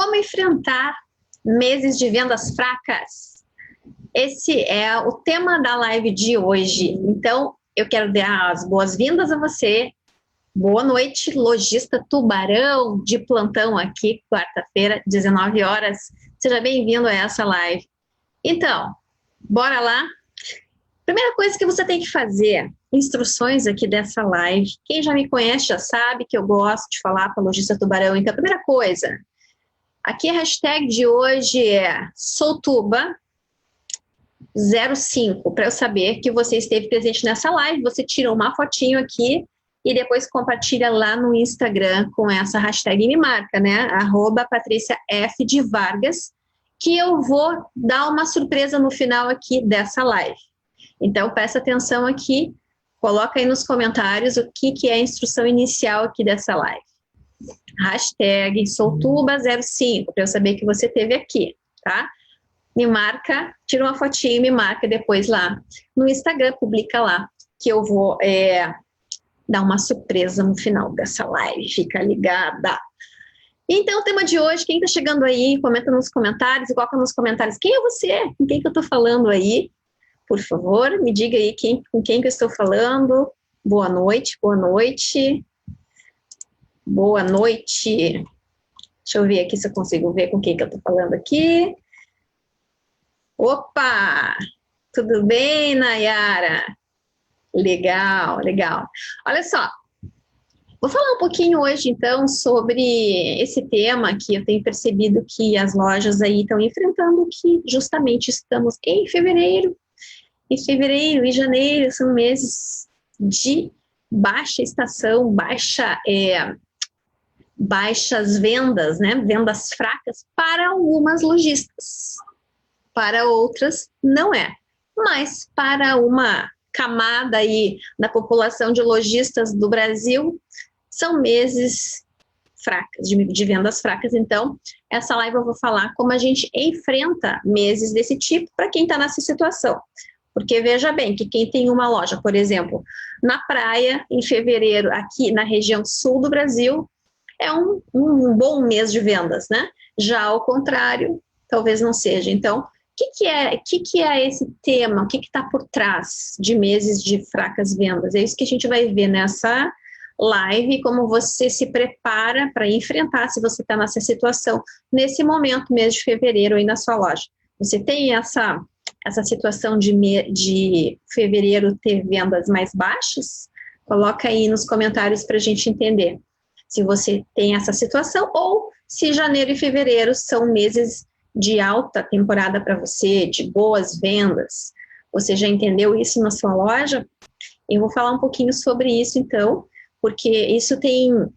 Como enfrentar meses de vendas fracas? Esse é o tema da live de hoje. Então, eu quero dar as boas-vindas a você. Boa noite, lojista tubarão de plantão aqui, quarta-feira, 19 horas. Seja bem-vindo a essa live. Então, bora lá? Primeira coisa que você tem que fazer, instruções aqui dessa live. Quem já me conhece já sabe que eu gosto de falar para lojista tubarão. Então, a primeira coisa, aqui a hashtag de hoje é Soutuba05, para eu saber que você esteve presente nessa live. Você tira uma fotinho aqui e depois compartilha lá no Instagram com essa hashtag e me marca, né? @PatriciaF de Vargas, que eu vou dar uma surpresa no final aqui dessa live. Então, presta atenção aqui, coloca aí nos comentários o que é a instrução inicial aqui dessa live. Hashtag Soutuba05, para eu saber que você esteve aqui, tá? Me marca, tira uma fotinha e me marca depois lá no Instagram, publica lá, que eu vou dar uma surpresa no final dessa live, fica ligada. Então, o tema de hoje, quem está chegando aí, comenta nos comentários, coloca nos comentários, quem é você? Com quem que eu estou falando aí? Por favor, me diga aí com quem que eu estou falando. Boa noite, boa noite. Boa noite. Deixa eu ver aqui se eu consigo ver com quem que eu estou falando aqui. Opa! Tudo bem, Nayara? Legal, legal. Olha só, vou falar um pouquinho hoje, então, sobre esse tema que eu tenho percebido que as lojas aí estão enfrentando, que justamente estamos em fevereiro. Em fevereiro e janeiro são meses de baixa estação, baixas vendas, né? Vendas fracas para algumas lojistas. Para outras, não é. Mas para uma camada aí da população de lojistas do Brasil, são meses fracas, de vendas fracas. Então, essa live eu vou falar como a gente enfrenta meses desse tipo para quem está nessa situação. Porque veja bem que quem tem uma loja, por exemplo, na praia, em fevereiro, aqui na região sul do Brasil, é um bom mês de vendas, né? Já ao contrário, talvez não seja. Então, o que é esse tema? O que está por trás de meses de fracas vendas? É isso que a gente vai ver nessa live, como você se prepara para enfrentar se você está nessa situação, nesse momento, mês de fevereiro, aí na sua loja. Você tem essa situação de fevereiro ter vendas mais baixas? Coloca aí nos comentários para a gente entender se você tem essa situação ou se janeiro e fevereiro são meses de alta temporada para você, de boas vendas. Você já entendeu isso na sua loja? Eu vou falar um pouquinho sobre isso, então, porque isso tem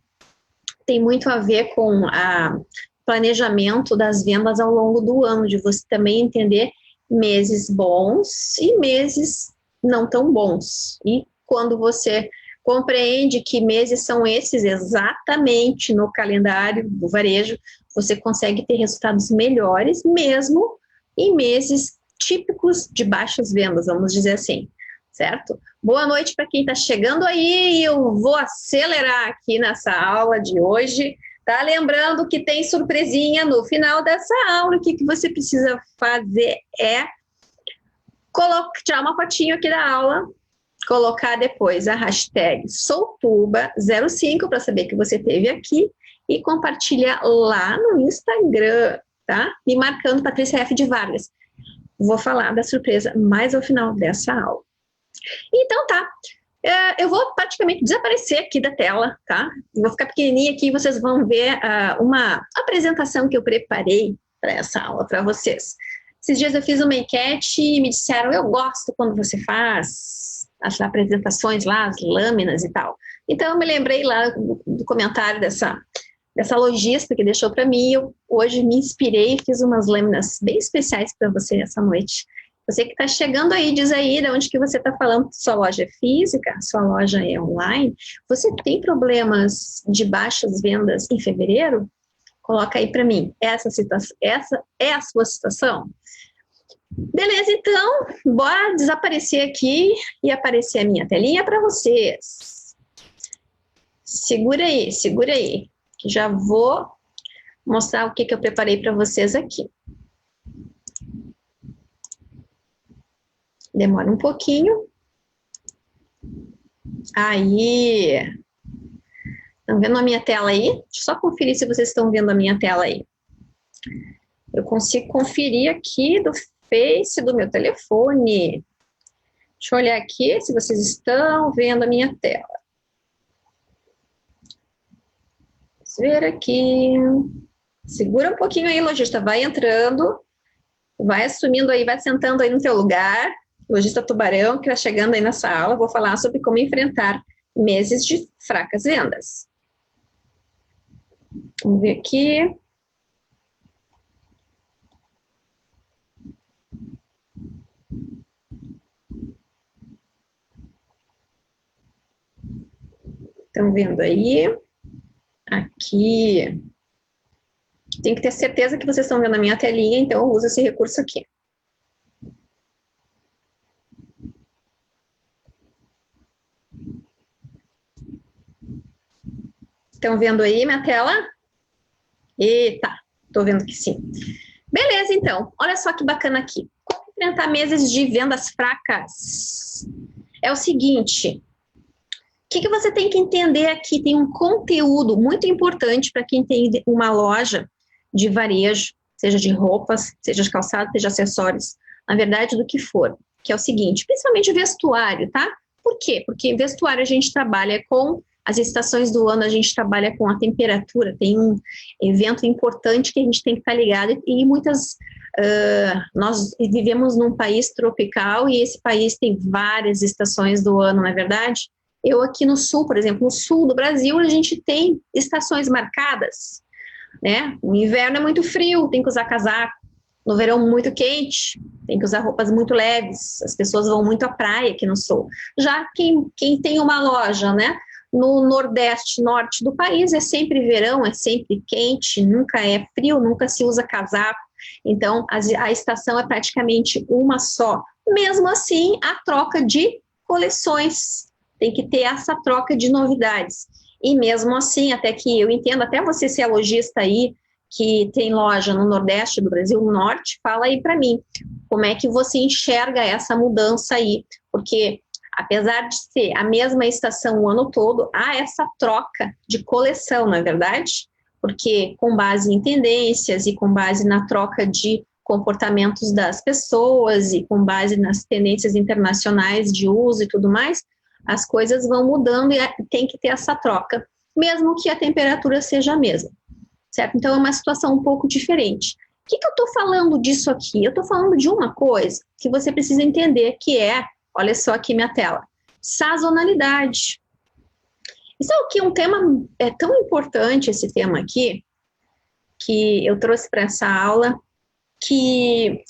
muito a ver com o planejamento das vendas ao longo do ano, de você também entender meses bons e meses não tão bons. E quando você compreende que meses são esses exatamente no calendário do varejo, você consegue ter resultados melhores, mesmo em meses típicos de baixas vendas, vamos dizer assim, certo? Boa noite para quem está chegando aí, eu vou acelerar aqui nessa aula de hoje, tá? Lembrando que tem surpresinha no final dessa aula. O que você precisa fazer é tirar uma fotinho aqui da aula, colocar depois a hashtag Soutuba05 para saber que você esteve aqui e compartilhar lá no Instagram, tá? Me marcando Patrícia F. de Vargas. Vou falar da surpresa mais ao final dessa aula. Então tá, eu vou praticamente desaparecer aqui da tela, tá? Eu vou ficar pequenininha aqui e vocês vão ver uma apresentação que eu preparei para essa aula para vocês. Esses dias eu fiz uma enquete e me disseram, eu gosto quando você faz as apresentações lá, as lâminas e tal. Então eu me lembrei lá do comentário dessa lojista que deixou para mim, eu hoje me inspirei e fiz umas lâminas bem especiais para você essa noite. Você que está chegando aí, diz aí de onde que você está falando, sua loja é física, sua loja é online, você tem problemas de baixas vendas em fevereiro? Coloca aí para mim, essa é a sua situação? Beleza, então, bora desaparecer aqui e aparecer a minha telinha para vocês. Segura aí, que já vou mostrar o que eu preparei para vocês aqui. Demora um pouquinho. Aí, estão vendo a minha tela aí? Deixa eu só conferir se vocês estão vendo a minha tela aí. Eu consigo conferir aqui do Face do meu telefone. Deixa eu olhar aqui se vocês estão vendo a minha tela. Vamos ver aqui. Segura um pouquinho aí, lojista. Vai entrando, vai assumindo aí, vai sentando aí no teu lugar. Lojista Tubarão, que está chegando aí nessa aula, vou falar sobre como enfrentar meses de fracas vendas. Vamos ver aqui. Estão vendo aí? Aqui. Tem que ter certeza que vocês estão vendo a minha telinha, então eu uso esse recurso aqui. Estão vendo aí minha tela? Eita, estou vendo que sim. Beleza, então. Olha só que bacana aqui. Como enfrentar meses de vendas fracas? É o seguinte, o que você tem que entender aqui? Tem um conteúdo muito importante para quem tem uma loja de varejo, seja de roupas, seja de calçado, seja de acessórios, na verdade, do que for, que é o seguinte, principalmente vestuário, tá? Por quê? Porque vestuário a gente trabalha com as estações do ano, a gente trabalha com a temperatura, tem um evento importante que a gente tem que estar ligado, e muitas... nós vivemos num país tropical e esse país tem várias estações do ano, não é verdade? Eu aqui no sul, por exemplo, no sul do Brasil, a gente tem estações marcadas, né? O inverno é muito frio, tem que usar casaco. No verão, muito quente, tem que usar roupas muito leves. As pessoas vão muito à praia aqui no sul. Já quem tem uma loja, né? No nordeste, norte do país, é sempre verão, é sempre quente, nunca é frio, nunca se usa casaco. Então, a estação é praticamente uma só. Mesmo assim, a troca de coleções tem que ter essa troca de novidades. E mesmo assim, até que eu entendo, até você ser lojista aí, que tem loja no Nordeste do Brasil, no Norte, fala aí para mim, como é que você enxerga essa mudança aí? Porque, apesar de ser a mesma estação o ano todo, há essa troca de coleção, não é verdade? Porque com base em tendências e com base na troca de comportamentos das pessoas e com base nas tendências internacionais de uso e tudo mais, as coisas vão mudando e tem que ter essa troca, mesmo que a temperatura seja a mesma, certo? Então, é uma situação um pouco diferente. O que eu estou falando disso aqui? Eu estou falando de uma coisa que você precisa entender, que é, olha só aqui minha tela, sazonalidade. Isso aqui é um tema, é tão importante esse tema aqui, que eu trouxe para essa aula, que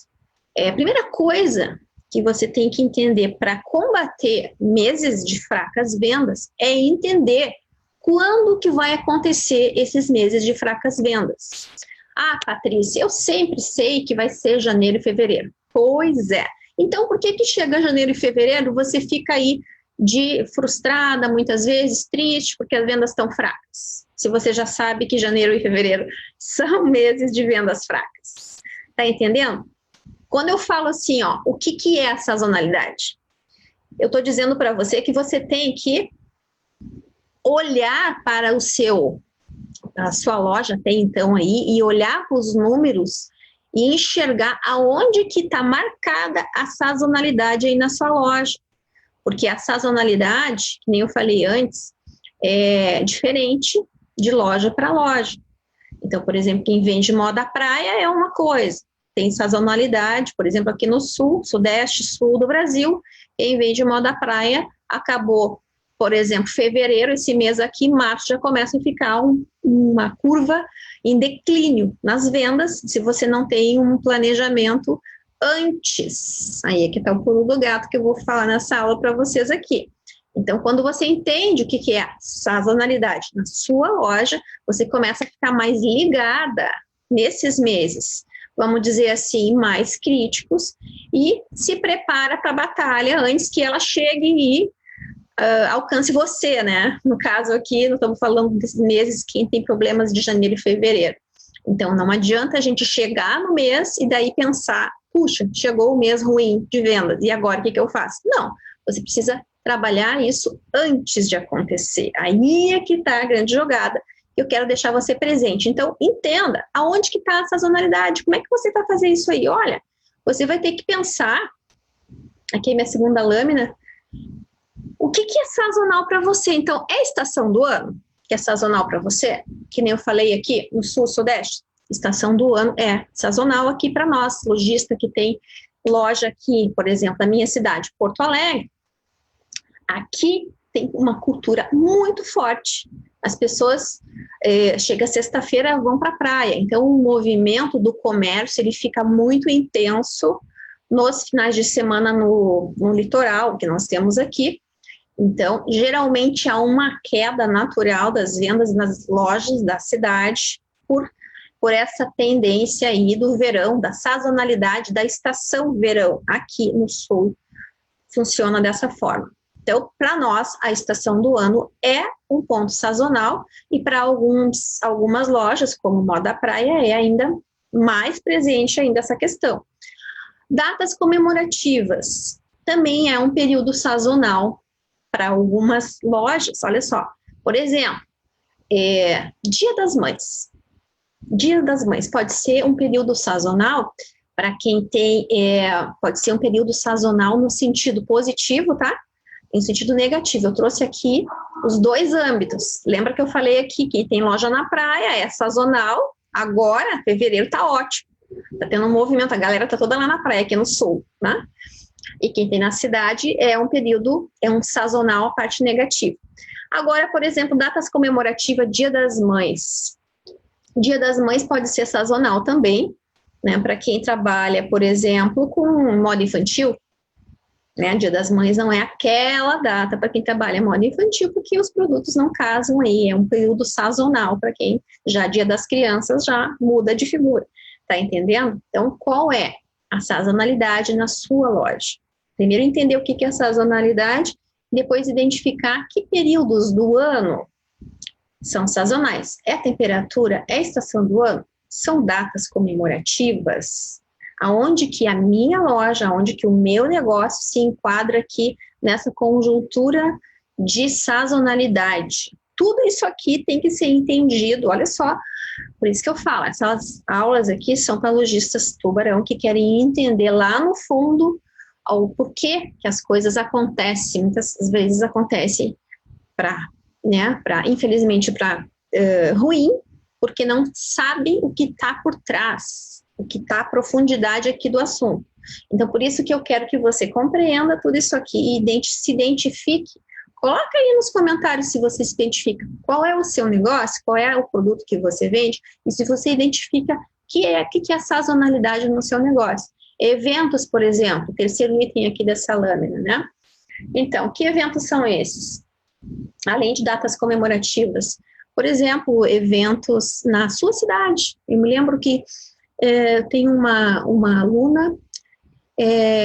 a primeira coisa que você tem que entender para combater meses de fracas vendas é entender quando que vai acontecer esses meses de fracas vendas. Ah, Patrícia, eu sempre sei que vai ser janeiro e fevereiro. Pois é. Então, por que chega janeiro e fevereiro, você fica aí frustrada, muitas vezes, triste, porque as vendas estão fracas? Se você já sabe que janeiro e fevereiro são meses de vendas fracas. Tá entendendo? Quando eu falo assim, ó, o que é a sazonalidade? Eu estou dizendo para você que você tem que olhar para a sua loja até então aí e olhar para os números e enxergar aonde que está marcada a sazonalidade aí na sua loja. Porque a sazonalidade, que nem eu falei antes, é diferente de loja para loja. Então, por exemplo, quem vende moda praia é uma coisa. Tem sazonalidade, por exemplo, aqui no sul, sudeste, sul do Brasil, quem vende moda praia acabou, por exemplo, fevereiro, esse mês aqui, março, já começa a ficar uma curva em declínio nas vendas, se você não tem um planejamento antes. Aí é que está o pulo do gato que eu vou falar nessa aula para vocês aqui. Então, quando você entende o que é a sazonalidade na sua loja, você começa a ficar mais ligada nesses meses, vamos dizer assim, mais críticos, e se prepara para a batalha antes que ela chegue e alcance você, né? No caso aqui, nós estamos falando desses meses, quem tem problemas de janeiro e fevereiro. Então, não adianta a gente chegar no mês e daí pensar, puxa, chegou o mês ruim de vendas, e agora o que eu faço? Não, você precisa trabalhar isso antes de acontecer. Aí é que está a grande jogada. Eu quero deixar você presente. Então, entenda aonde que está a sazonalidade, como é que você vai fazer isso aí? Olha, você vai ter que pensar, aqui é minha segunda lâmina, o que é sazonal para você? Então, é a estação do ano que é sazonal para você? Que nem eu falei aqui no sul, sudeste, estação do ano é sazonal aqui para nós, lojista que tem loja aqui, por exemplo, na minha cidade, Porto Alegre. Aqui tem uma cultura muito forte. As pessoas, chega sexta-feira, vão para a praia. Então, o movimento do comércio, ele fica muito intenso nos finais de semana no litoral, que nós temos aqui. Então, geralmente, há uma queda natural das vendas nas lojas da cidade por essa tendência aí do verão, da sazonalidade da estação verão. Aqui no sul, funciona dessa forma. Então, para nós, a estação do ano é um ponto sazonal e para algumas lojas, como Moda Praia, é ainda mais presente ainda essa questão. Datas comemorativas também é um período sazonal para algumas lojas. Olha só, por exemplo, Dia das Mães. Dia das Mães pode ser um período sazonal para quem tem, pode ser um período sazonal no sentido positivo, tá? Em sentido negativo, eu trouxe aqui os dois âmbitos. Lembra que eu falei aqui que tem loja na praia, é sazonal, agora, fevereiro tá ótimo. Tá tendo um movimento, a galera tá toda lá na praia, aqui no sul, né? E quem tem na cidade é um período, é um sazonal, a parte negativa. Agora, por exemplo, datas comemorativas, Dia das Mães. Dia das Mães pode ser sazonal também, né? Para quem trabalha, por exemplo, com moda infantil, né? Dia das Mães não é aquela data para quem trabalha moda infantil, porque os produtos não casam aí, é um período sazonal para quem já Dia das Crianças já muda de figura, tá entendendo? Então, qual é a sazonalidade na sua loja? Primeiro entender o que é a sazonalidade, depois identificar que períodos do ano são sazonais. É temperatura? É estação do ano? São datas comemorativas? Aonde que a minha loja, aonde que o meu negócio se enquadra aqui nessa conjuntura de sazonalidade? Tudo isso aqui tem que ser entendido, olha só. Por isso que eu falo, essas aulas aqui são para lojistas tubarão que querem entender lá no fundo o porquê que as coisas acontecem. Muitas vezes acontecem infelizmente, para ruim, porque não sabem o que está por trás, o que está a profundidade aqui do assunto. Então, por isso que eu quero que você compreenda tudo isso aqui e se identifique. Coloca aí nos comentários se você se identifica qual é o seu negócio, qual é o produto que você vende, e se você identifica o que é a sazonalidade no seu negócio. Eventos, por exemplo, terceiro item aqui dessa lâmina, né? Então, que eventos são esses? Além de datas comemorativas, por exemplo, eventos na sua cidade. Eu me lembro que tem uma aluna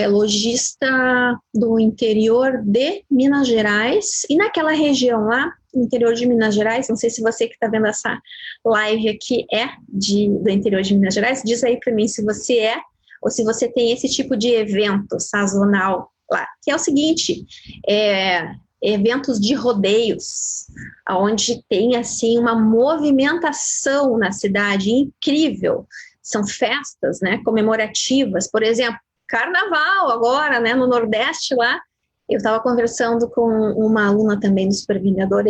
lojista do interior de Minas Gerais, e naquela região lá, no interior de Minas Gerais, não sei se você que está vendo essa live aqui do interior de Minas Gerais, diz aí para mim se você ou se você tem esse tipo de evento sazonal lá, que é o seguinte, eventos de rodeios, onde tem assim uma movimentação na cidade incrível, são festas, né, comemorativas, por exemplo, Carnaval agora, né, no Nordeste lá. Eu estava conversando com uma aluna também do Supervendedor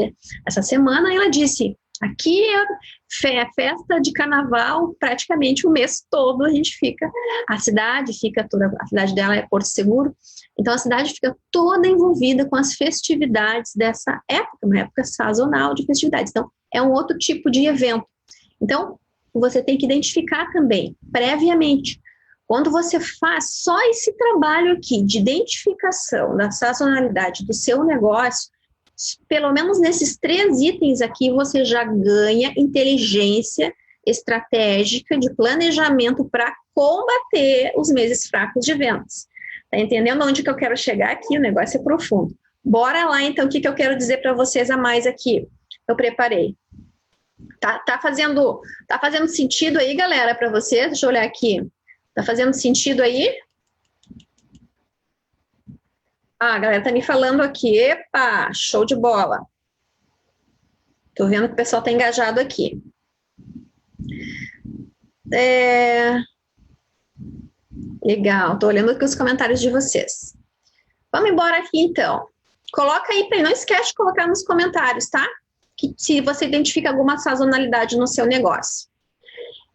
essa semana, e ela disse, aqui é festa de Carnaval praticamente o mês todo, a gente fica, a cidade dela é Porto Seguro, então a cidade fica toda envolvida com as festividades dessa época, uma época sazonal de festividades, então é um outro tipo de evento. Então, você tem que identificar também, previamente, quando você faz só esse trabalho aqui de identificação da sazonalidade do seu negócio, pelo menos nesses 3 itens aqui, você já ganha inteligência estratégica de planejamento para combater os meses fracos de vendas. Tá entendendo onde que eu quero chegar aqui? O negócio é profundo. Bora lá, então, o que eu quero dizer para vocês a mais aqui? Eu preparei Tá fazendo sentido aí, galera, para você? Deixa eu olhar aqui. Tá fazendo sentido aí? Ah, a galera tá me falando aqui. Epa, show de bola. Tô vendo que o pessoal tá engajado aqui. Legal, tô olhando aqui os comentários de vocês. Vamos embora aqui, então. Coloca aí, não esquece de colocar nos comentários, tá? Que se você identifica alguma sazonalidade no seu negócio.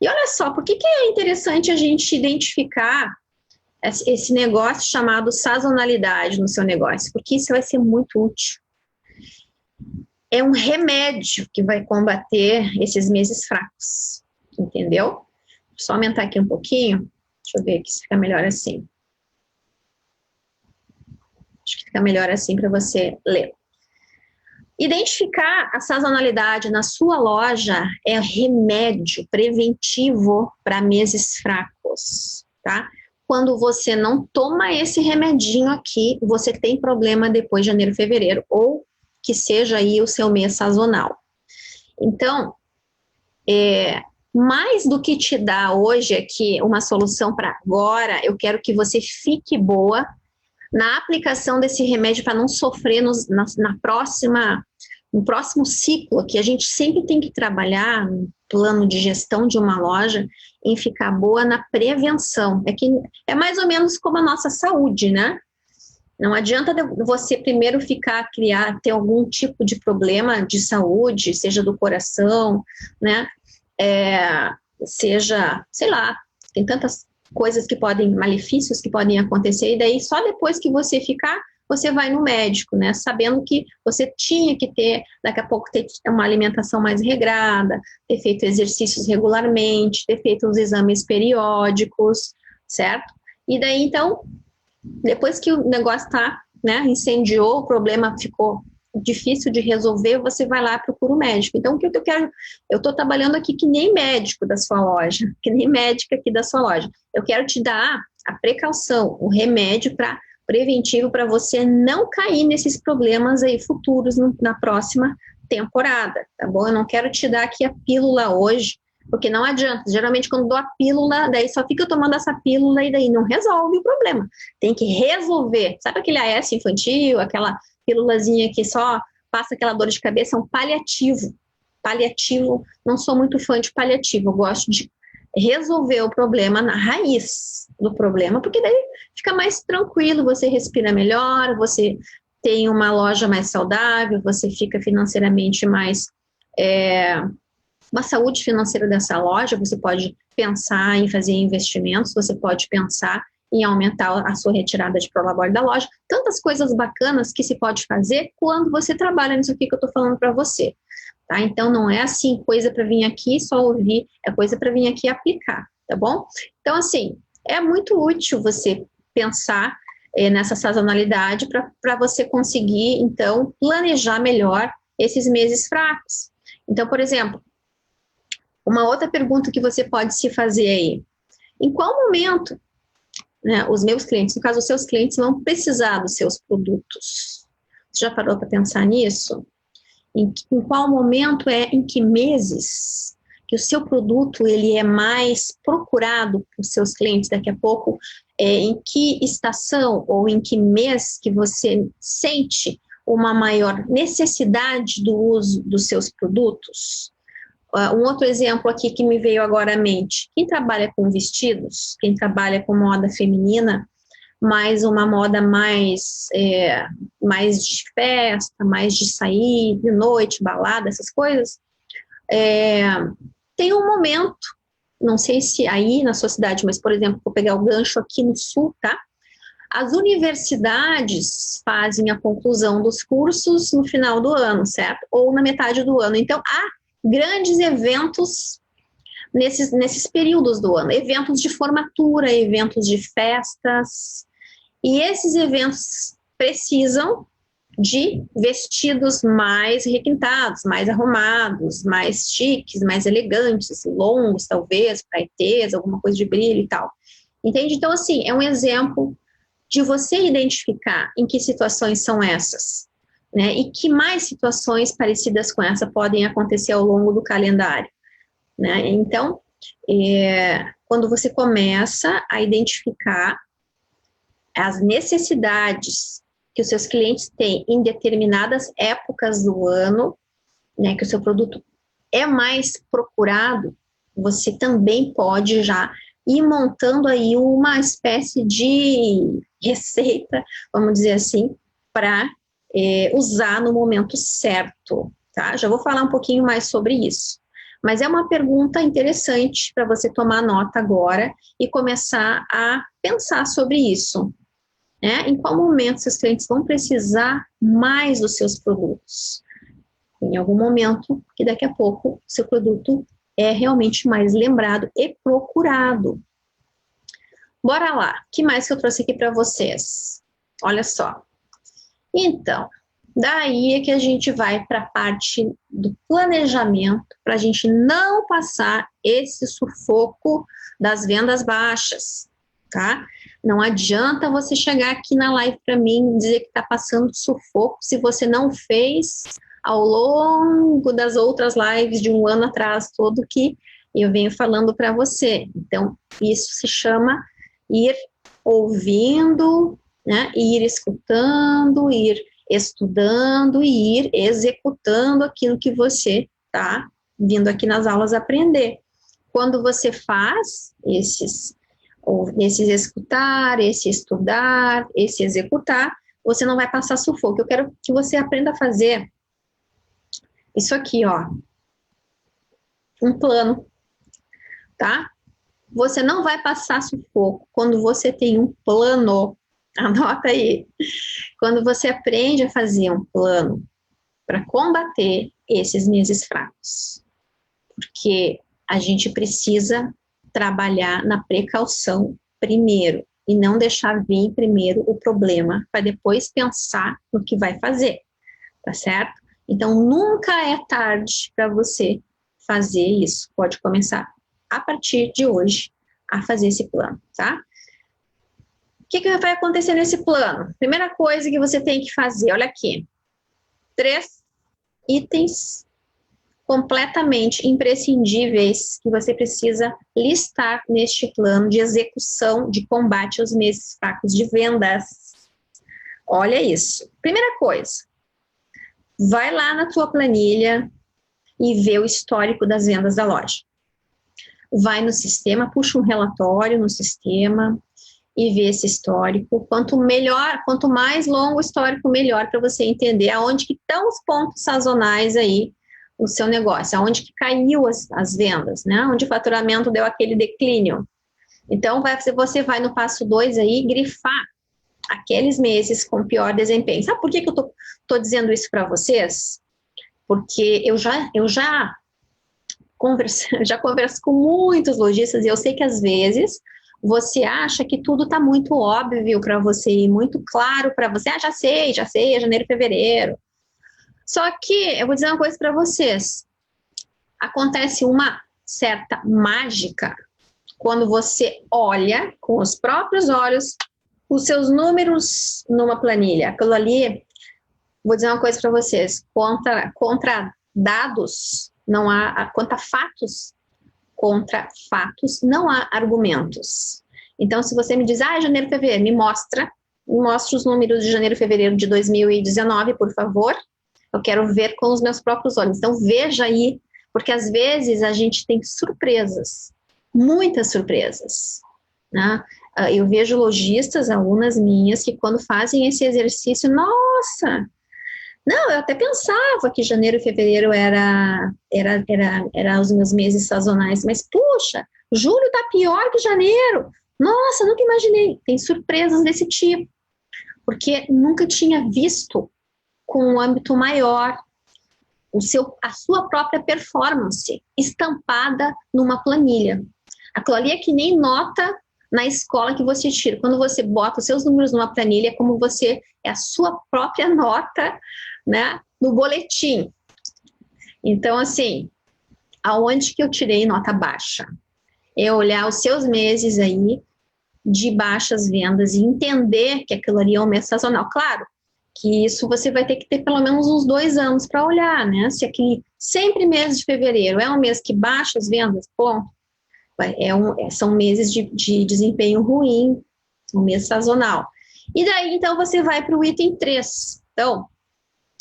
E olha só, por que é interessante a gente identificar esse negócio chamado sazonalidade no seu negócio? Porque isso vai ser muito útil. É um remédio que vai combater esses meses fracos, entendeu? Só aumentar aqui um pouquinho. Deixa eu ver aqui se fica melhor assim. Acho que fica melhor assim para você ler. Identificar a sazonalidade na sua loja é remédio preventivo para meses fracos, tá? Quando você não toma esse remedinho aqui, você tem problema depois de janeiro, fevereiro, ou que seja aí o seu mês sazonal. Então, mais do que te dar hoje aqui uma solução para agora, eu quero que você fique boa na aplicação desse remédio para não sofrer no próximo ciclo, que a gente sempre tem que trabalhar no plano de gestão de uma loja, em ficar boa na prevenção. É mais ou menos como a nossa saúde, né? Não adianta você primeiro ter algum tipo de problema de saúde, seja do coração, né? Seja, sei lá, tem tantas coisas malefícios que podem acontecer, e daí só depois que você vai no médico, né? Sabendo que você tinha que daqui a pouco, ter uma alimentação mais regrada, ter feito exercícios regularmente, ter feito os exames periódicos, certo? E daí, então, depois que o negócio incendiou, o problema ficou difícil de resolver, você vai lá e procura o médico. Então, o que eu quero? Eu estou trabalhando aqui que nem médico da sua loja, que nem médica aqui da sua loja. Eu quero te dar a precaução, o remédio preventivo para você não cair nesses problemas aí futuros na próxima temporada, tá bom? Eu não quero te dar aqui a pílula hoje, porque não adianta. Geralmente, quando dou a pílula, daí só fica tomando essa pílula e daí não resolve o problema. Tem que resolver. Sabe aquele AS infantil, aquela pílulazinha que só passa aquela dor de cabeça? É um paliativo. Paliativo, não sou muito fã de paliativo. Eu gosto de resolver o problema na raiz do problema, porque daí fica mais tranquilo, você respira melhor, você tem uma loja mais saudável, você fica financeiramente mais... uma saúde financeira dessa loja, você pode pensar em fazer investimentos, você pode pensar em aumentar a sua retirada de prolabore da loja, tantas coisas bacanas que se pode fazer quando você trabalha nisso aqui que eu estou falando para você, tá? Então, não é assim, coisa para vir aqui só ouvir, é coisa para vir aqui aplicar, tá bom? Então, assim, é muito útil você pensar nessa sazonalidade para você conseguir, então, planejar melhor esses meses fracos. Então, por exemplo, uma outra pergunta que você pode se fazer aí: em qual momento, né, os meus clientes, no caso os seus clientes, vão precisar dos seus produtos? Você já parou para pensar nisso? Em qual momento, em que meses que o seu produto ele é mais procurado por seus clientes? Daqui a pouco, em que estação ou em que mês que você sente uma maior necessidade do uso dos seus produtos? Um outro exemplo aqui que me veio agora à mente: quem trabalha com vestidos, quem trabalha com moda feminina, mais uma moda mais de festa, mais de sair de noite, balada, essas coisas, tem um momento, não sei se aí na sua cidade, mas, por exemplo, vou pegar o gancho aqui no sul, tá? As universidades fazem a conclusão dos cursos no final do ano, certo? Ou na metade do ano. Então, há grandes eventos nesses períodos do ano, eventos de formatura, eventos de festas, e esses eventos precisam de vestidos mais requintados, mais arrumados, mais chiques, mais elegantes, longos talvez, paetês, alguma coisa de brilho e tal, entende? Então, assim, é um exemplo de você identificar em que situações são essas. né? E que mais situações parecidas com essa podem acontecer ao longo do calendário, né? Então, quando você começa a identificar as necessidades que os seus clientes têm em determinadas épocas do ano, né, que o seu produto é mais procurado, você também pode já ir montando aí uma espécie de receita, vamos dizer assim, para usar no momento certo, tá? Já vou falar um pouquinho mais sobre isso. Mas é uma pergunta interessante para você tomar nota agora e começar a pensar sobre isso, né? Em qual momento seus clientes vão precisar mais dos seus produtos? Em algum momento que daqui a pouco seu produto é realmente mais lembrado e procurado. Bora lá, o que mais que eu trouxe aqui para vocês? Olha só. Então, daí é que a gente vai para a parte do planejamento, para a gente não passar esse sufoco das vendas baixas, tá? Não adianta você chegar aqui na live para mim e dizer que está passando sufoco se você não fez ao longo das outras lives de um ano atrás, todo que eu venho falando para você. Então, isso se chama ir ouvindo, né, ir escutando, ir estudando e ir executando aquilo que você está vindo aqui nas aulas aprender. Quando você faz esses escutar, esse estudar, esse executar, você não vai passar sufoco. Eu quero que você aprenda a fazer isso aqui, ó, um plano, tá? Você não vai passar sufoco quando você tem um plano. Anota aí. Quando você aprende a fazer um plano para combater esses meses fracos. Porque a gente precisa trabalhar na precaução primeiro e não deixar vir primeiro o problema para depois pensar no que vai fazer, tá certo? Então, nunca é tarde para você fazer isso. Pode começar a partir de hoje a fazer esse plano, tá? O que vai acontecer nesse plano? Primeira coisa que você tem que fazer, olha aqui. 3 itens completamente imprescindíveis que você precisa listar neste plano de execução de combate aos meses fracos de vendas. Olha isso. Primeira coisa, vai lá na tua planilha e vê o histórico das vendas da loja. Vai no sistema, puxa um relatório no sistema e vê esse histórico. Quanto mais longo o histórico, melhor para você entender aonde que estão os pontos sazonais aí no seu negócio, aonde que caiu as vendas, né? Onde o faturamento deu aquele declínio. Então, você vai no passo 2 aí grifar aqueles meses com pior desempenho. Sabe por que eu tô dizendo isso para vocês? Porque eu já converso com muitos lojistas e eu sei que às vezes você acha que tudo está muito óbvio para você e muito claro para você. Já sei, é janeiro, fevereiro. Só que eu vou dizer uma coisa para vocês. Acontece uma certa mágica quando você olha com os próprios olhos os seus números numa planilha. Aquilo ali, vou dizer uma coisa para vocês. Contra dados, não há... Contra fatos, não há argumentos. Então, se você me diz, janeiro, fevereiro, me mostra os números de janeiro e fevereiro de 2019, por favor. Eu quero ver com os meus próprios olhos. Então, veja aí, porque às vezes a gente tem surpresas, muitas surpresas, né? Eu vejo lojistas, alunas minhas, que quando fazem esse exercício, nossa... Não, eu até pensava que janeiro e fevereiro era os meus meses sazonais, mas, puxa, julho está pior que janeiro. Nossa, nunca imaginei. Tem surpresas desse tipo, porque nunca tinha visto com um âmbito maior a sua própria performance estampada numa planilha. Aquilo ali é que nem nota na escola que você tira. Quando você bota os seus números numa planilha, é como é a sua própria nota, né, no boletim. Então, assim, aonde que eu tirei nota baixa? É olhar os seus meses aí de baixas vendas e entender que aquilo ali é um mês sazonal. Claro que isso você vai ter que ter pelo menos uns 2 anos para olhar, né? Se aquele sempre mês de fevereiro é um mês que baixa as vendas, ponto. São meses de desempenho ruim, um mês sazonal. E daí, então, você vai para o item 3. Então,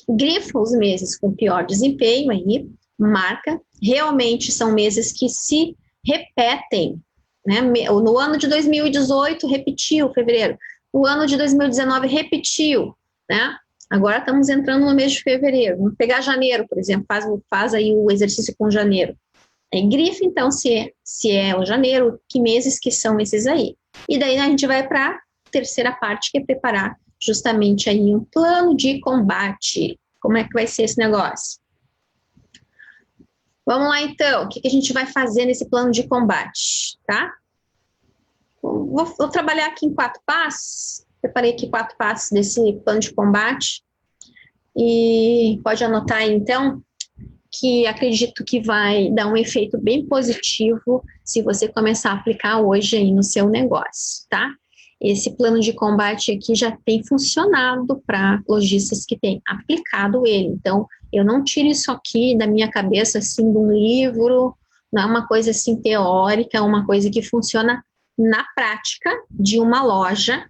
grifa os meses com pior desempenho aí, marca. Realmente são meses que se repetem, né? No ano de 2018, repetiu fevereiro. O ano de 2019, repetiu, né? Agora estamos entrando no mês de fevereiro. Vamos pegar janeiro, por exemplo, faz aí o exercício com janeiro. Grifa, então, se é o janeiro, que meses que são esses aí. E daí a gente vai para a terceira parte, que é preparar justamente aí um plano de combate. Como é que vai ser esse negócio? Vamos lá, então. O que a gente vai fazer nesse plano de combate, tá? Vou trabalhar aqui em 4 passos. Preparei aqui 4 passos desse plano de combate. E pode anotar aí, então, que acredito que vai dar um efeito bem positivo se você começar a aplicar hoje aí no seu negócio, tá? Esse plano de combate aqui já tem funcionado para lojistas que têm aplicado ele. Então, eu não tiro isso aqui da minha cabeça, assim, de um livro, não é uma coisa, assim, teórica, é uma coisa que funciona na prática de uma loja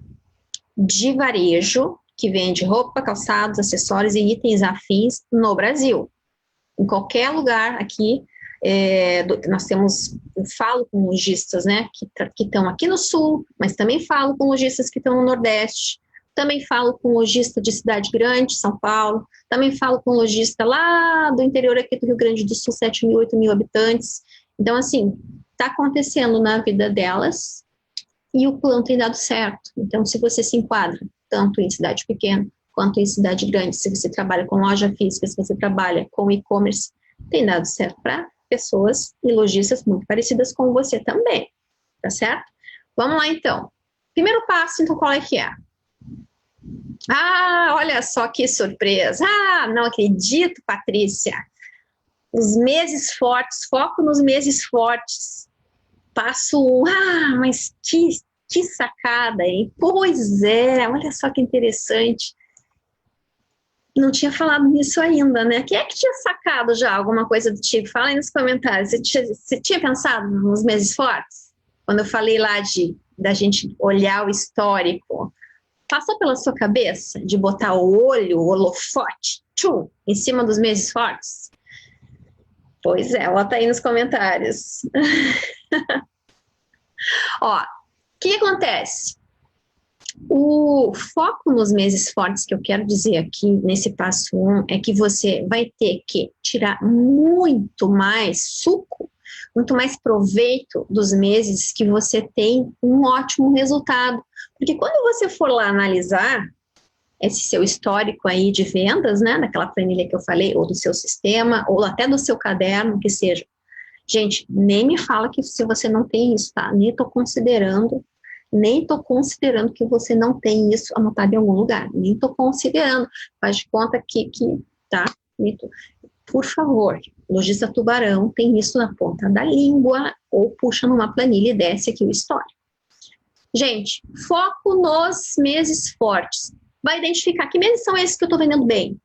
de varejo que vende roupa, calçados, acessórios e itens afins no Brasil. Em qualquer lugar aqui, nós temos, eu falo com lojistas, né, que estão aqui no Sul, mas também falo com lojistas que estão no Nordeste, também falo com lojista de cidade grande, São Paulo, também falo com lojista lá do interior aqui do Rio Grande do Sul, 7 mil, 8 mil habitantes. Então, assim, está acontecendo na vida delas e o plano tem dado certo. Então, se você se enquadra tanto em cidade pequena, quanto em cidade grande, se você trabalha com loja física, se você trabalha com e-commerce, tem dado certo para pessoas e lojistas muito parecidas com você também, tá certo? Vamos lá, então. Primeiro passo, então, qual é que é? Ah, olha só que surpresa! Ah, não acredito, Patrícia! Os meses fortes, foco nos meses fortes. Passo 1, mas que sacada, hein? Pois é, olha só que interessante. Não tinha falado nisso ainda, né? Quem é que tinha sacado já alguma coisa do tipo? Fala aí nos comentários. Você tinha pensado nos meses fortes? Quando eu falei lá da gente olhar o histórico, passou pela sua cabeça de botar o olho, o holofote, em cima dos meses fortes? Pois é, bota aí nos comentários. Ó, o que acontece? O foco nos meses fortes que eu quero dizer aqui nesse passo 1 é que você vai ter que tirar muito mais suco, muito mais proveito dos meses que você tem um ótimo resultado. Porque quando você for lá analisar esse seu histórico aí de vendas, né, daquela planilha que eu falei, ou do seu sistema, ou até do seu caderno, que seja. Gente, nem me fala que se você não tem isso, tá? Nem estou considerando que você não tem isso anotado em algum lugar. Nem estou considerando. Faz de conta que tá? Por favor, lojista tubarão tem isso na ponta da língua ou puxa numa planilha e desce aqui o histórico. Gente, foco nos meses fortes. Vai identificar que meses são esses que eu estou vendendo bem.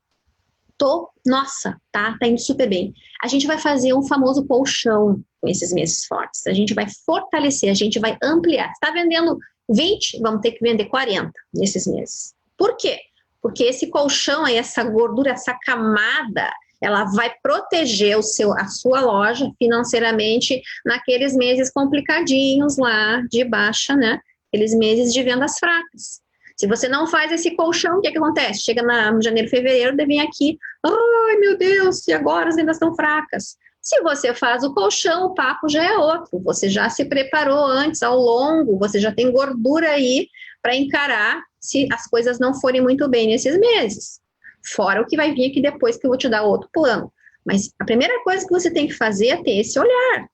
Nossa, tá indo super bem. A gente vai fazer um famoso colchão com esses meses fortes. A gente vai fortalecer, a gente vai ampliar. Se está vendendo 20, vamos ter que vender 40 nesses meses. Por quê? Porque esse colchão aí, essa gordura, essa camada, ela vai proteger a sua loja financeiramente naqueles meses complicadinhos lá de baixa, né? Aqueles meses de vendas fracas. Se você não faz esse colchão, o que acontece? Chega no janeiro, fevereiro, deve vir aqui, ai meu Deus, e agora as vendas estão fracas. Se você faz o colchão, o papo já é outro. Você já se preparou antes, ao longo, você já tem gordura aí para encarar se as coisas não forem muito bem nesses meses. Fora o que vai vir aqui depois, que eu vou te dar outro plano. Mas a primeira coisa que você tem que fazer é ter esse olhar,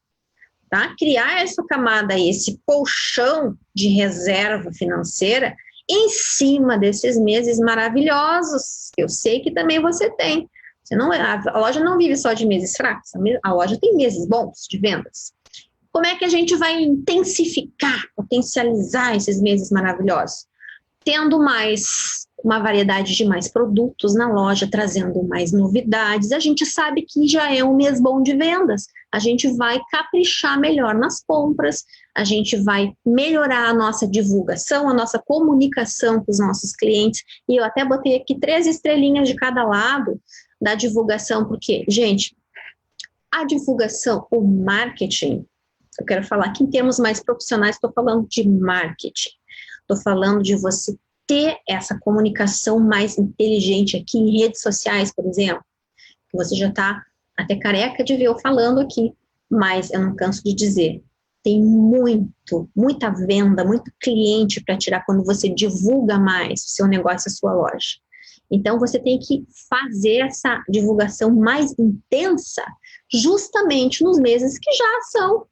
tá? Criar essa camada aí, esse colchão de reserva financeira em cima desses meses maravilhosos, que eu sei que também você tem. A loja não vive só de meses fracos, a loja tem meses bons de vendas. Como é que a gente vai intensificar, potencializar esses meses maravilhosos? tendo uma variedade de mais produtos na loja, trazendo mais novidades. A gente sabe que já é um mês bom de vendas. A gente vai caprichar melhor nas compras, a gente vai melhorar a nossa divulgação, a nossa comunicação com os nossos clientes. E eu até botei aqui 3 estrelinhas de cada lado da divulgação, porque, gente, a divulgação, o marketing, eu quero falar aqui em termos mais profissionais, estou falando de marketing. Estou falando de você ter essa comunicação mais inteligente aqui em redes sociais, por exemplo, que você já está até careca de ver eu falando aqui, mas eu não canso de dizer, tem muita venda, muito cliente para tirar quando você divulga mais o seu negócio, a sua loja. Então, você tem que fazer essa divulgação mais intensa justamente nos meses que já são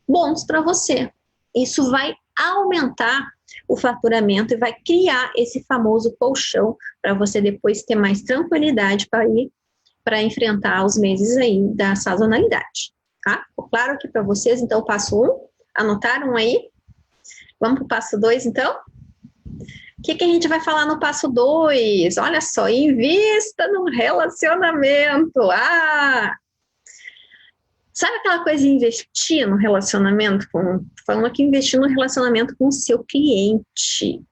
bons para você. Isso vai aumentar o faturamento e vai criar esse famoso colchão para você depois ter mais tranquilidade para enfrentar os meses aí da sazonalidade, tá? Ficou claro aqui para vocês? Então, passo 1, anotaram aí? Vamos para o passo 2, então? O que a gente vai falar no passo 2? Olha só, invista no relacionamento. Sabe aquela coisa de investir no relacionamento? Falando aqui, investir no relacionamento com o seu cliente.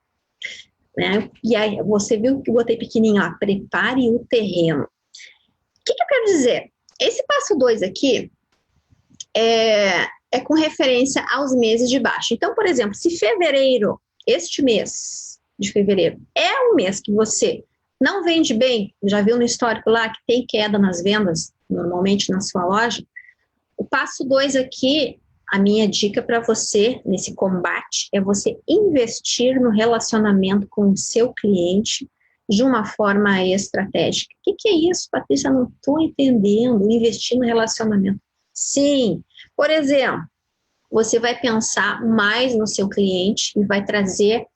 Né? E aí, você viu que eu botei pequenininho, ó, prepare o terreno. O que eu quero dizer? Esse passo 2 aqui é com referência aos meses de baixo. Então, por exemplo, se fevereiro, este mês de fevereiro, é um mês que você não vende bem, já viu no histórico lá que tem queda nas vendas, normalmente na sua loja, o passo 2 aqui, a minha dica para você nesse combate é você investir no relacionamento com o seu cliente de uma forma estratégica. O que é isso, Patrícia? Não estou entendendo. Investir no relacionamento. Sim, por exemplo, você vai pensar mais no seu cliente e vai trazer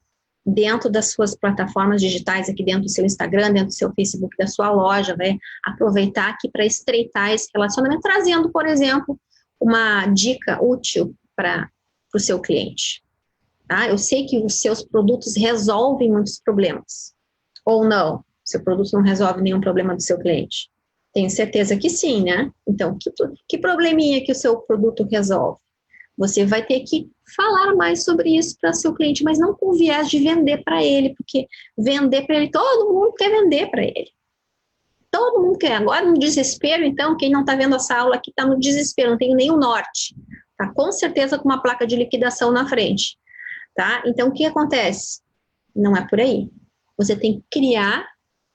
dentro das suas plataformas digitais, aqui dentro do seu Instagram, dentro do seu Facebook, da sua loja, vai aproveitar aqui para estreitar esse relacionamento, trazendo, por exemplo, uma dica útil para o seu cliente. Tá? Eu sei que os seus produtos resolvem muitos problemas, ou não, seu produto não resolve nenhum problema do seu cliente. Tenho certeza que sim, né? Então, que probleminha que o seu produto resolve? Você vai ter que falar mais sobre isso para o seu cliente, mas não com viés de vender para ele, porque vender para ele, todo mundo quer vender para ele. Todo mundo quer. Agora, no desespero, então, quem não está vendo essa aula aqui está no desespero, não tem nenhum norte. Tá com certeza com uma placa de liquidação na frente. Tá? Então, o que acontece? Não é por aí. Você tem que criar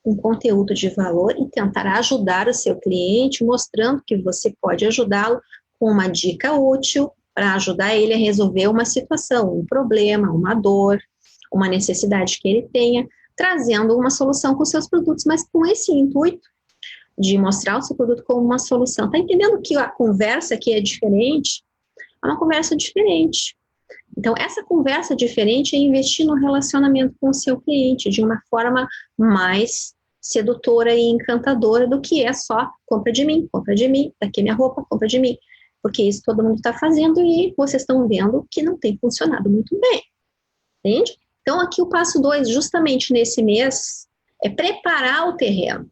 um conteúdo de valor e tentar ajudar o seu cliente, mostrando que você pode ajudá-lo com uma dica útil, para ajudar ele a resolver uma situação, um problema, uma dor, uma necessidade que ele tenha, trazendo uma solução com seus produtos, mas com esse intuito de mostrar o seu produto como uma solução. Tá entendendo que a conversa aqui é diferente? É uma conversa diferente. Então, essa conversa diferente é investir no relacionamento com o seu cliente de uma forma mais sedutora e encantadora do que é só compra de mim, daqui é minha roupa, compra de mim. Porque isso todo mundo está fazendo e vocês estão vendo que não tem funcionado muito bem, entende? Então, aqui o passo 2, justamente nesse mês, é preparar o terreno.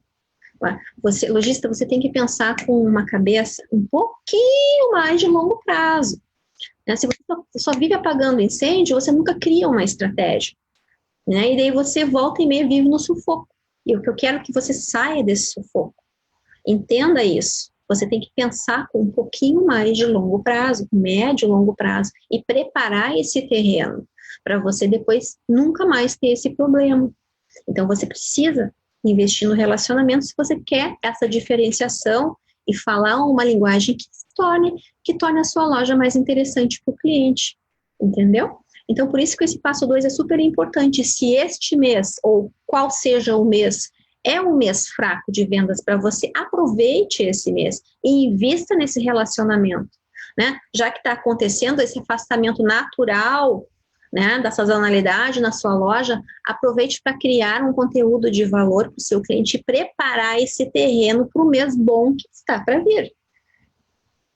Você, lojista, você tem que pensar com uma cabeça um pouquinho mais de longo prazo. Né? Se você só vive apagando incêndio, você nunca cria uma estratégia. Né? E daí você volta e meia vive no sufoco. E o que eu quero é que você saia desse sufoco. Entenda isso. Você tem que pensar com um pouquinho mais de longo prazo, médio e longo prazo, e preparar esse terreno para você depois nunca mais ter esse problema. Então, você precisa investir no relacionamento se você quer essa diferenciação e falar uma linguagem que torne a sua loja mais interessante para o cliente, entendeu? Então, por isso que esse passo 2 é super importante. Se este mês, ou qual seja o mês, é um mês fraco de vendas para você, aproveite esse mês e invista nesse relacionamento, né? Já que está acontecendo esse afastamento natural, né, da sazonalidade na sua loja, aproveite para criar um conteúdo de valor para o seu cliente e preparar esse terreno para o mês bom que está para vir,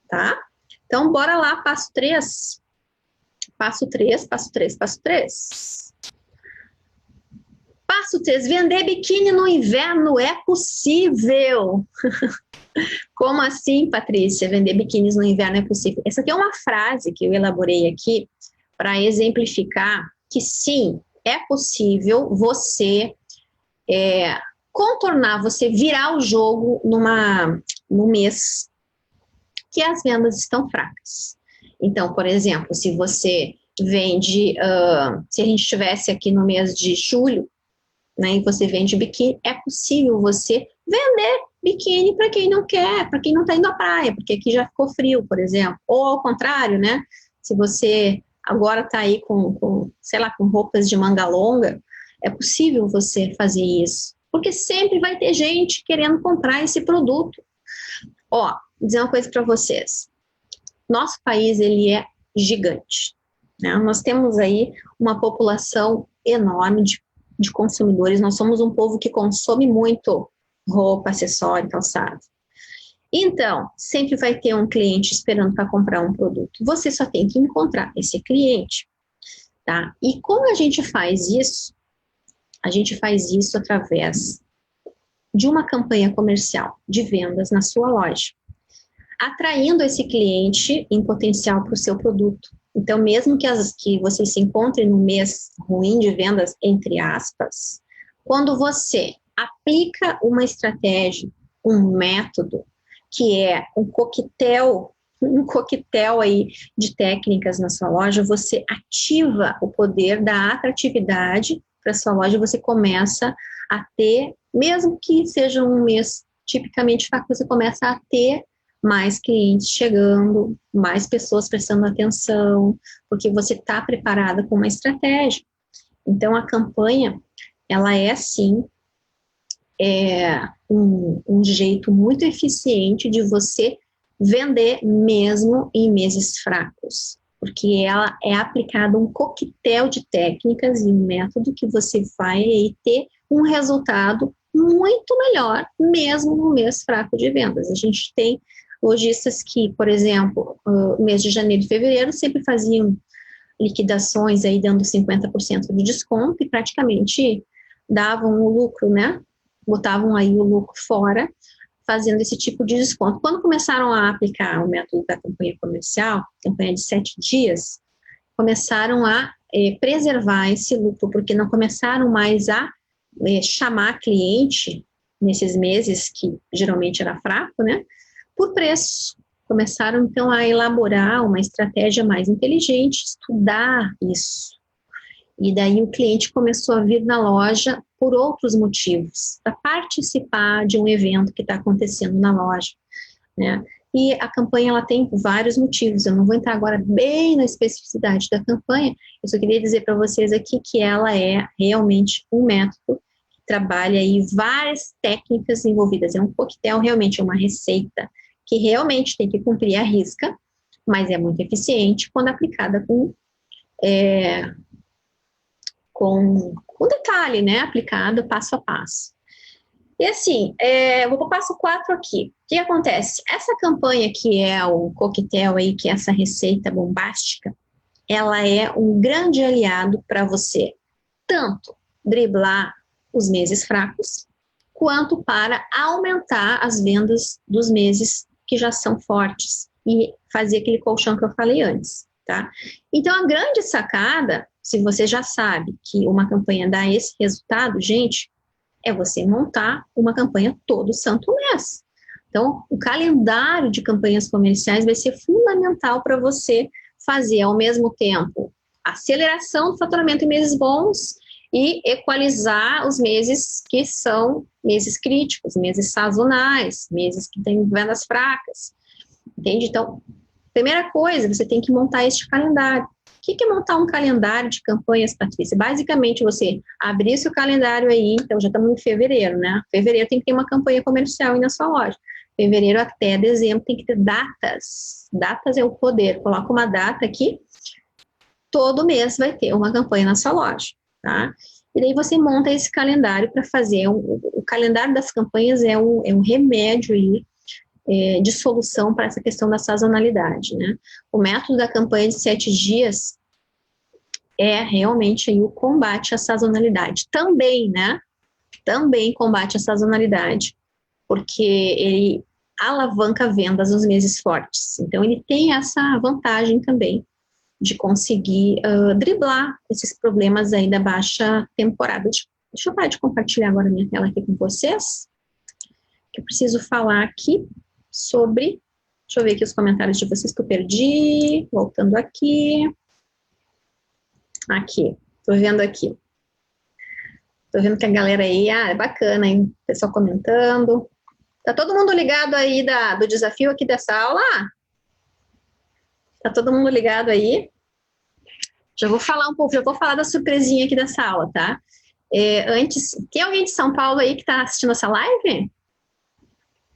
tá? Então, bora lá, passo 3. Passo 3. Passo 3, vender biquíni no inverno é possível. Como assim, Patrícia? Vender biquínis no inverno é possível? Essa aqui é uma frase que eu elaborei aqui para exemplificar que sim, é possível você contornar, você virar o jogo no mês que as vendas estão fracas. Então, por exemplo, se você vende, se a gente estivesse aqui no mês de julho, né, e você vende biquíni, é possível você vender biquíni para quem não quer, para quem não está indo à praia, porque aqui já ficou frio, por exemplo. Ou ao contrário, né? Se você agora está aí sei lá, com roupas de manga longa, é possível você fazer isso. Porque sempre vai ter gente querendo comprar esse produto. Ó, vou dizer uma coisa para vocês. Nosso país, ele é gigante, né? Nós temos aí uma população enorme de consumidores. Nós somos um povo que consome muito roupa, acessório, calçado. Então, sempre vai ter um cliente esperando para comprar um produto. Você só tem que encontrar esse cliente, tá? E como a gente faz isso? A gente faz isso através de uma campanha comercial de vendas na sua loja, atraindo esse cliente em potencial para o seu produto. Então, mesmo que você se encontre num mês ruim de vendas, entre aspas, quando você aplica uma estratégia, um método, que é um coquetel aí de técnicas na sua loja, você ativa o poder da atratividade para a sua loja, você começa a ter, mesmo que seja um mês tipicamente fraco, você começa a ter mais clientes chegando, mais pessoas prestando atenção, porque você está preparada com uma estratégia. Então, a campanha, ela é, sim, um jeito muito eficiente de você vender mesmo em meses fracos, porque ela é aplicada um coquetel de técnicas e um método que você vai ter um resultado muito melhor, mesmo no mês fraco de vendas. A gente tem lojistas que, por exemplo, no mês de janeiro e fevereiro sempre faziam liquidações aí dando 50% de desconto e praticamente davam o lucro, né? Botavam aí o lucro fora, fazendo esse tipo de desconto. Quando começaram a aplicar o método da campanha comercial, campanha de 7 dias, começaram a preservar esse lucro, porque não começaram mais a chamar cliente nesses meses, que geralmente era fraco, né? Por preço. Começaram, então, a elaborar uma estratégia mais inteligente, estudar isso. E daí o cliente começou a vir na loja por outros motivos, para participar de um evento que está acontecendo na loja, né? E a campanha, ela tem vários motivos. Eu não vou entrar agora bem na especificidade da campanha, eu só queria dizer para vocês aqui que ela é realmente um método que trabalha aí várias técnicas envolvidas. É um coquetel, realmente é uma receita que realmente tem que cumprir a risca, mas é muito eficiente quando aplicada com detalhe, né? Aplicado passo a passo. E assim, eu vou para o passo 4 aqui. O que acontece? Essa campanha que é o coquetel aí, que é essa receita bombástica, ela é um grande aliado para você tanto driblar os meses fracos, quanto para aumentar as vendas dos meses que já são fortes e fazer aquele colchão que eu falei antes, tá? Então, a grande sacada, se você já sabe que uma campanha dá esse resultado, gente, é você montar uma campanha todo santo mês. Então, o calendário de campanhas comerciais vai ser fundamental para você fazer, ao mesmo tempo, aceleração do faturamento em meses bons e equalizar os meses que são meses críticos, meses sazonais, meses que têm vendas fracas, entende? Então, primeira coisa, você tem que montar este calendário. O que é montar um calendário de campanhas, Patrícia? Basicamente, você abrir seu calendário aí, então já estamos em fevereiro, né? Fevereiro tem que ter uma campanha comercial aí na sua loja. Fevereiro até dezembro tem que ter datas. Datas é o poder. Coloca uma data aqui, todo mês vai ter uma campanha na sua loja, tá? E daí você monta esse calendário para fazer. O calendário das campanhas é um remédio aí, de solução para essa questão da sazonalidade, né? O método da campanha de 7 dias, é realmente aí o combate à sazonalidade. Também, né? Também combate a sazonalidade, porque ele alavanca vendas nos meses fortes. Então, ele tem essa vantagem também de conseguir driblar esses problemas aí da baixa temporada. Deixa eu parar de compartilhar agora minha tela aqui com vocês, que eu preciso falar aqui sobre... Deixa eu ver aqui os comentários de vocês que eu perdi. Voltando aqui. Aqui, tô vendo aqui. Tô vendo que a galera aí, é bacana, hein? Pessoal comentando. Tá todo mundo ligado aí do desafio aqui dessa aula? Tá todo mundo ligado aí? Já vou falar um pouco, já vou falar da surpresinha aqui dessa aula, tá? Antes, tem alguém de São Paulo aí que tá assistindo essa live?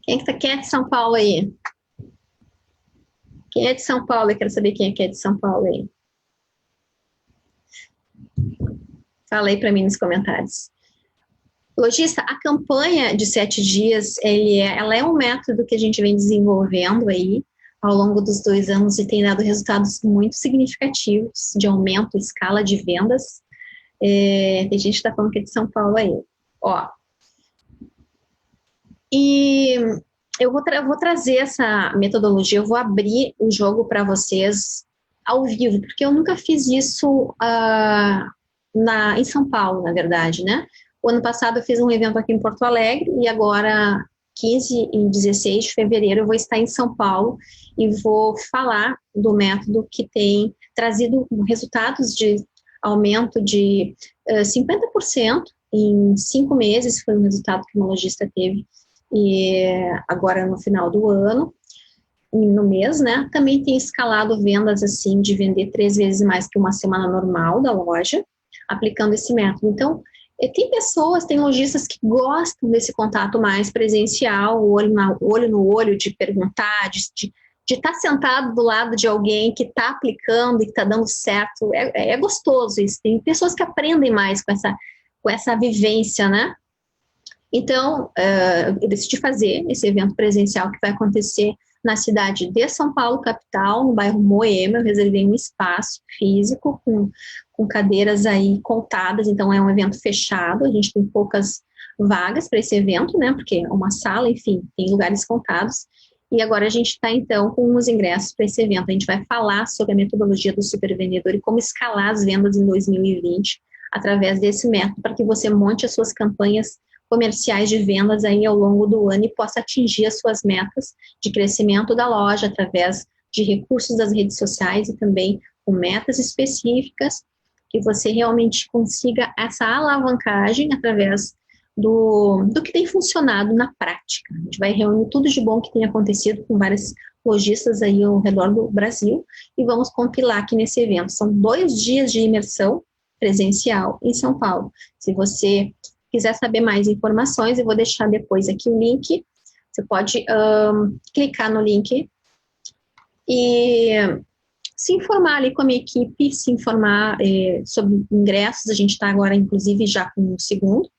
Quem é de São Paulo aí? Quem é de São Paulo? Eu quero saber quem é que é de São Paulo aí. Fala aí para mim nos comentários. Lojista, a campanha de 7 dias, ela é um método que a gente vem desenvolvendo aí ao longo dos 2 anos e tem dado resultados muito significativos de aumento, escala de vendas. Tem gente que está falando que é de São Paulo aí. Ó. E eu vou trazer essa metodologia, eu vou abrir o jogo para vocês ao vivo, porque eu nunca fiz isso em São Paulo, na verdade, né? O ano passado eu fiz um evento aqui em Porto Alegre e agora, 15 e 16 de fevereiro, eu vou estar em São Paulo e vou falar do método que tem trazido resultados de aumento de 50% em 5 meses, foi um resultado que uma lojista teve e agora no final do ano, no mês, né? Também tem escalado vendas assim de vender 3 vezes mais que uma semana normal da loja, aplicando esse método. Então, tem lojistas que gostam desse contato mais presencial, olho no olho, de perguntar, de estar sentado do lado de alguém que está aplicando e que está dando certo. É gostoso isso. Tem pessoas que aprendem mais com essa vivência, né? Então, eu decidi fazer esse evento presencial que vai acontecer na cidade de São Paulo, capital, no bairro Moema. Eu reservei um espaço físico com cadeiras aí contadas, então é um evento fechado, a gente tem poucas vagas para esse evento, né, porque é uma sala, enfim, tem lugares contados, e agora a gente está, então, com os ingressos para esse evento. A gente vai falar sobre a metodologia do supervendedor e como escalar as vendas em 2020 através desse método, para que você monte as suas campanhas comerciais de vendas aí ao longo do ano e possa atingir as suas metas de crescimento da loja através de recursos das redes sociais e também com metas específicas, que você realmente consiga essa alavancagem através do que tem funcionado na prática. A gente vai reunir tudo de bom que tem acontecido com vários lojistas aí ao redor do Brasil e vamos compilar aqui nesse evento. São 2 dias de imersão presencial em São Paulo. Se você quiser saber mais informações, eu vou deixar depois aqui o link. Você pode clicar no link e se informar ali com a minha equipe, se informar sobre ingressos. A gente está agora, inclusive, já com o segundo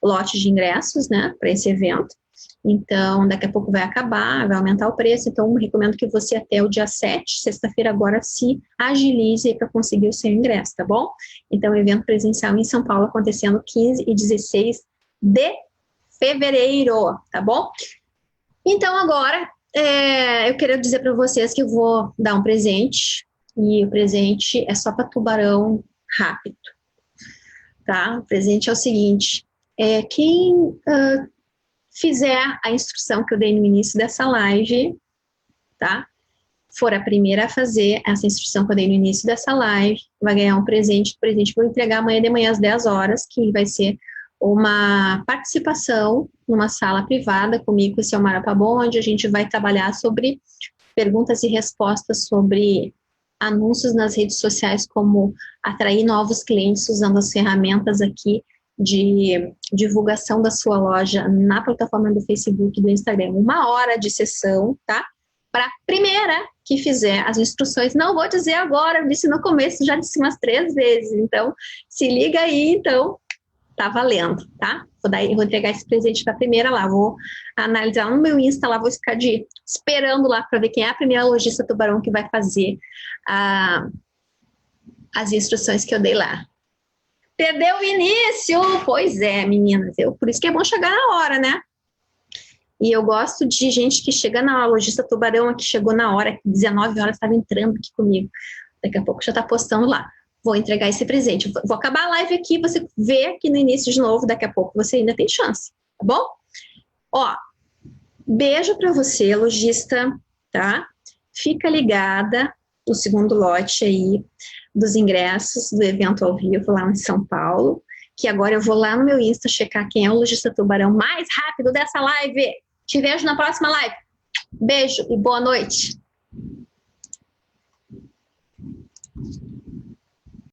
lote de ingressos, né, para esse evento. Então, daqui a pouco vai acabar, vai aumentar o preço. Então, eu recomendo que você até o dia 7, sexta-feira agora, se agilize para conseguir o seu ingresso, tá bom? Então, evento presencial em São Paulo acontecendo 15 e 16 de fevereiro, tá bom? Então, agora, eu queria dizer para vocês que eu vou dar um presente, e o presente é só para tubarão rápido, tá? O presente é o seguinte, quem fizer a instrução que eu dei no início dessa live, tá? For a primeira a fazer essa instrução que eu dei no início dessa live, vai ganhar um presente. O presente eu vou entregar amanhã de manhã às 10 horas, que vai ser uma participação numa sala privada comigo e o seu Mara Pabon, onde a gente vai trabalhar sobre perguntas e respostas sobre anúncios nas redes sociais, como atrair novos clientes usando as ferramentas aqui de divulgação da sua loja na plataforma do Facebook e do Instagram. 1 hora de sessão, tá? Para a primeira que fizer as instruções, não vou dizer agora, eu disse no começo, já disse umas 3 vezes, então se liga aí, então tá valendo, tá? Vou entregar esse presente para a primeira lá, vou analisar no meu Insta lá, vou ficar esperando lá para ver quem é a primeira lojista tubarão que vai fazer as instruções que eu dei lá. Perdeu o início? Pois é, meninas. Por isso que é bom chegar na hora, né? E eu gosto de gente que chega na hora. O lojista Tubarão aqui chegou na hora, 19 horas estava entrando aqui comigo. Daqui a pouco já está postando lá. Vou entregar esse presente. Vou acabar a live aqui, você vê aqui no início de novo, daqui a pouco você ainda tem chance, tá bom? Ó, beijo para você, lojista, tá? Fica ligada no segundo lote aí dos ingressos do evento ao vivo lá em São Paulo, que agora eu vou lá no meu Insta checar quem é o lojista Tubarão mais rápido dessa live. Te vejo na próxima live. Beijo e boa noite.